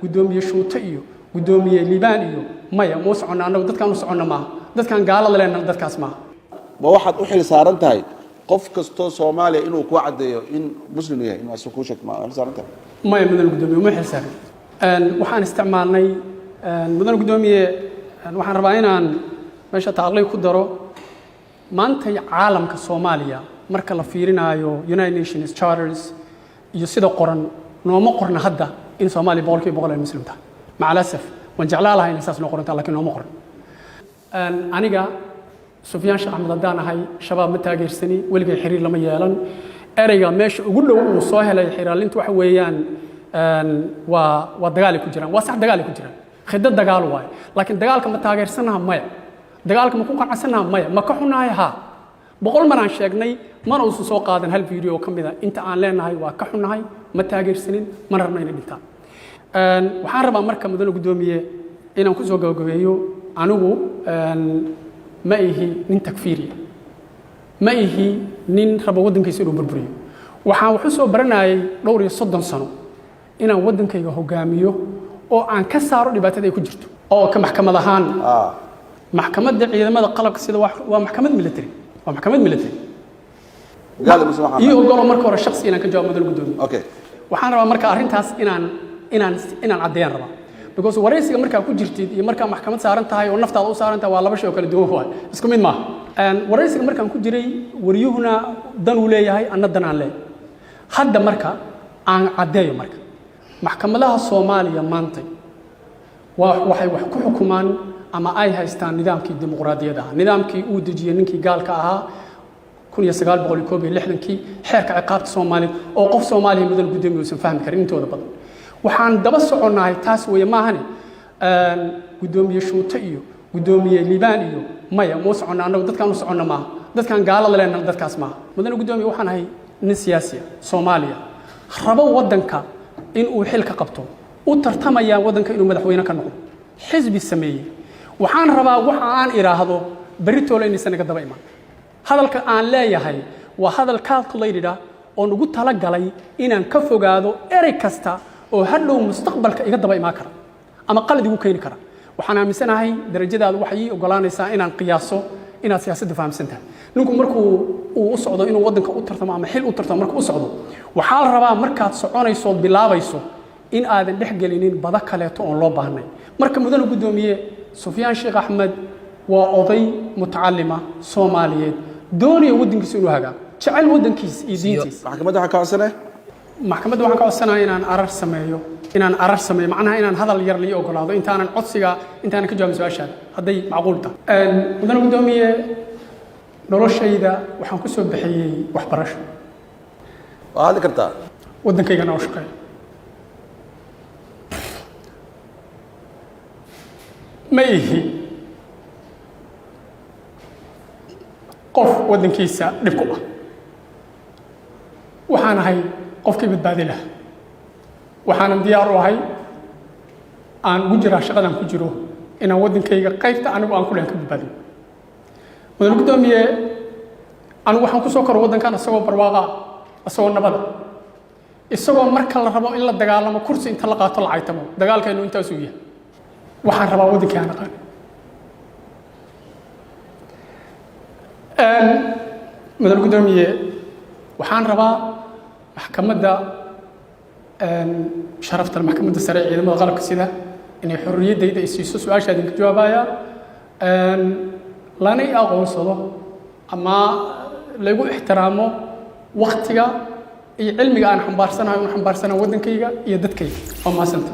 gudoomiye shuuto iyo gudoomiye liibaan iyo maya muu soconna annagu dadkaan u soconna maaha dadkaan gaalada leenahay dadkaas maaha ma waxaad u xil saaran tahay qof kastoo Soomaaliya inuu ku cadeeyo in muslim yahay inuu asoo ku sheegto ma saaran tahay maya mudan gudoomiye ma xil saaran waxaan isticmaalnay mudan gudoomiye waxaan rabaa inaan meesha tacliiq ku daro maanta caalamka Soomaaliya marka la fiirinayo United Nations Charters iyo sida qoran nooma qorna hadda in Soomaaliya boqolkiiba ay muslim tahay maclasaf waan jeclaa lahayn asaas noo qoranta laakiin nooma qoran aniga Sufyaan Sheekh Axmed hadaan ahay shabaab ma taageersani weliga xiriir lama yeelan erayga meesha ugu dhow uu soo helay xiraalintu waxa weeyaan waa dagaal ku jiraan waa sax dagaal ku jiraan khidad dagaal waay laakiin dagaalka ma taageersanaha maya dagaalka ma ku qanacsanaha maya ma ka xunahay ha boqol mar aan sheegnay mana uu soo qaadan hal video kamida inta aan leenahay waa ka xunahay ma taageersanin ma rabna inay dhintaan waxaan rabaa marka mudane gudoomiye inaan ku soo gabagabeeyo anigu ma ihi nin takfiiri ma ihi nin rabo wadankiisa inuu burburiyo waxaan wax soo baranayay dhowr iyo 30 sano inaan wadankayga hogaamiyo oo aan ka saaro dhibaatada ay ku jirto oo ka maxkamad ahaan maxkamadda ciidamada qalabka sida waa maxkamad military waa maxkamad military gaal musu waxaan iyo golo marka hore shakhsi inaan ka jawaab mudane gudoomiye okay waxaan rabaa marka arrintaas inaan cadeeyaan rabaa because wareysiga marka ku jirtid iyo marka maxkamad saaran tahay oo naftaada u saaran tahay waa laba shay oo kala duwan waay isku mid ma wareysiga markaan ku jiray wariyuhuna dan uu leeyahay anna dan aan leeyahay hadda marka aan cadeeyo marka maxkamadaha Soomaaliya maanta waxay wax ku xukumaan ama ay haystaan nidaamkii dimuqraadiyadda nidaamkii uu dejiyay ninkii gaalka ahaa 1961kii xeerka ciqaabta Soomaaliyeed oo qof Soomaaliya mudan gudoomiye uusan fahmi karin intooda badan waxaan daba soconahay taas weeye maahane gudoomiye shuuto iyo gudoomiye liibaan iyo maya muu soconna annagu dadkaan u soconna maaha dadkaan gaalada leenahay dadkaas maaha mudan gudoomiye waxaan ahay nin siyaasi Soomaaliya rabo wadanka in uu xil ka qabto u tartamaya wadanka inuu madaxweyne ka noqdo xisbi sameeyay waxaan rabaa waxa aan iraahdo baritoole inaysan naga daba iman hadalka aan leeyahay waa hadal calculated oo ugu tala galay inaan ka fogaado erey kasta oo hadhow mustaqbalka iga daba iman kara ama qalad igu keeni kara waxaan aaminsanahay darajadaadu waxay ogolaanaysaa inaan qiyaaso inaad siyaasadda fahamsantahay ninku markuu uu socdo inuu wadanka u tartamo ama xil u tartamo markuu u socdo waxaa la rabaa markaad soconayso bilaabayso in aadan dhexgelinin bada kaleeto oo loo baahnay marka mudane gudoomiye Sufyaan Sheekh Axmed waa oday mutacallima Soomaaliyeed doonaya wadankiisa inuu hagaa jecel wadankiisa iyo diintiisa maxkamadda waxa ka codsanay maxkamadda waxaan ka codsanayaa inaan arar sameeyo macnaha inaan hadal yar liyo ogolaado intaanan codsiga intaanan ka jawaabin su'aashaada hadday macquul tahay mudane gudoomiye noloshayda waxaan ku soo bixiyay waxbarasho waa hadli kartaa wadankayga noo shaqeeyo ma ihi qof wadankiisa dhib ku ah waxaan ahay qofkii badbaadi lahaa waxaanan diyaar u ahay aan ugu jiraa shaqadan ku jiro inaan wadankayga qaybta anigu aan ku leen ka badbaadiyo mudane gudoomiye anigu waxaan ku soo koro wadankan isagoo barwaaqa isagoo nabada isagoo marka la rabo in la dagaalamo kursi inta la qaato la caytamo dagaalkeenu intaas uu yahay waxaan rabaa wadankii aan aqaan mudane gudoomiye waxaan rabaa maxkamadda sharafta maxkamadda sare ee ciidamada qalabka sida inay xorriyadayda ay siiso su'aashaadin ka jawaabaya lana aqoonsado ama lagu ixtiraamo waqtiga iyo cilmiga aan xambaarsanahay oo xambaarsanahay wadankayga iyo dadkayga oo maasanta